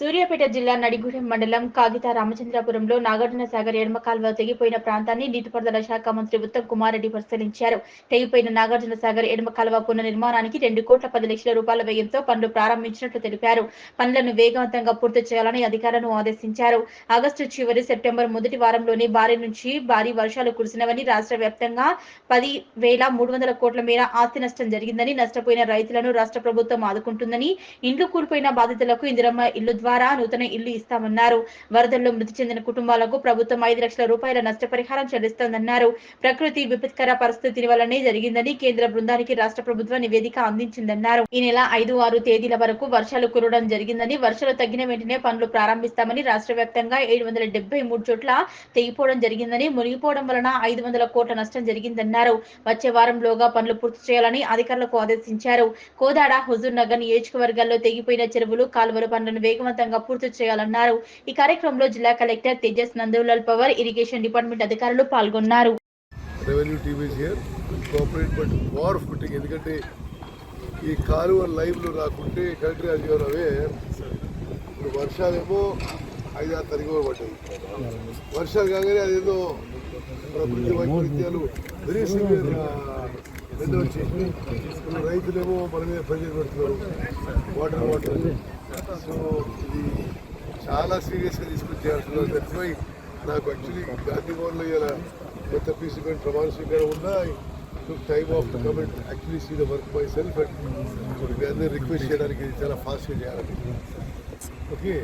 సూర్యాపేట జిల్లా నడిగూడెం మండలం కాగిత రామచంద్రాపురంలో నాగార్జున సాగర్ ఎడమ కాల్వ తెగిపోయిన ప్రాంతాన్ని నీటిపారుదల శాఖ మంత్రి ఉత్తమ్ కుమార్ రెడ్డి పరిశీలించారు. తెగిపోయిన నాగార్జున సాగర్ ఎడమ కాల్వ పునర్నిర్మాణానికి 2,10,00,000 రూపాయల వ్యయంతో పనులు ప్రారంభించినట్లు తెలిపారు. పనులను వేగవంతంగా పూర్తి చేయాలని అధికారులను ఆదేశించారు. ఆగస్టు చివరి, సెప్టెంబర్ మొదటి వారంలోనే భారీ నుంచి భారీ వర్షాలు కురిసినవని, రాష్ట్ర వ్యాప్తంగా 10,300 కోట్ల మేర ఆస్తి నష్టం జరిగిందని, నష్టపోయిన రైతులను రాష్ట్ర ప్రభుత్వం ఆదుకుంటుందని, ఇండ్లు కూలిపోయిన బాధితులకు ఇందిరమ్మ ఇల్లు ద్వారా నూతన ఇల్లు ఇస్తామన్నారు. వరదల్లో మృతి చెందిన కుటుంబాలకు ప్రభుత్వం 5 లక్షల రూపాయల నష్టపరిహారం చెల్లిస్తోందన్నారు. ప్రకృతి విపత్కర పరిస్థితి వల్లనే జరిగిందని కేంద్ర బృందానికి రాష్ట్ర ప్రభుత్వం నివేదిక అందించిందన్నారు. ఈ నెల 5, 6 తేదీల వరకు వర్షాలు కురవడం జరిగిందని, వర్షాలు తగ్గిన వెంటనే పనులు ప్రారంభిస్తామని, రాష్ట్ర వ్యాప్తంగా 773 చోట్ల తెగిపోవడం జరిగిందని, మునిగిపోవడం వలన 500 కోట్ల నష్టం జరిగిందన్నారు. వచ్చే వారంలోగా పనులు పూర్తి చేయాలని అధికారులకు ఆదేశించారు. కోదాడ, హుజూర్ నగర్ నియోజకవర్గాల్లో తెగిపోయిన చెరువులు, కాలువల పనులను వేగవంతంగా పూర్తి చేయాలన్నారు. ఈ కార్యక్రమంలో జిల్లా collector Tejas Nandulal Pawar, irrigation department అధికారులు పాల్గొన్నారు. ఎందుకంటే ఈ కాలువ లైవ్లు రాకుంటే కలెక్టర్ అధికారులు అవే ఇప్పుడు వర్షాలేమో 5-6 తారీఖులు పడ్డాయి. వర్షాలు కాగానే అదేదో ప్రకృతి వైపరీత్యాలు వెరీ సివియర్ రెండు వచ్చేసి రైతులేమో మన మీద ప్రెజర్ పెడుతున్నారు వాటర్. సో ఇది చాలా సీరియస్గా తీసుకుని చేయాల్సిన దట్వై నాకు యాక్చువల్లీ గాంధీ భవన్లో ఇలా కొత్త పీసీ ప్రమాణ స్వీకారం ఉన్నా took time off to come and actually see the work myself and అందరూ రిక్వెస్ట్ చేయడానికి చాలా ఫాస్ట్గా చేయాలని. ఓకే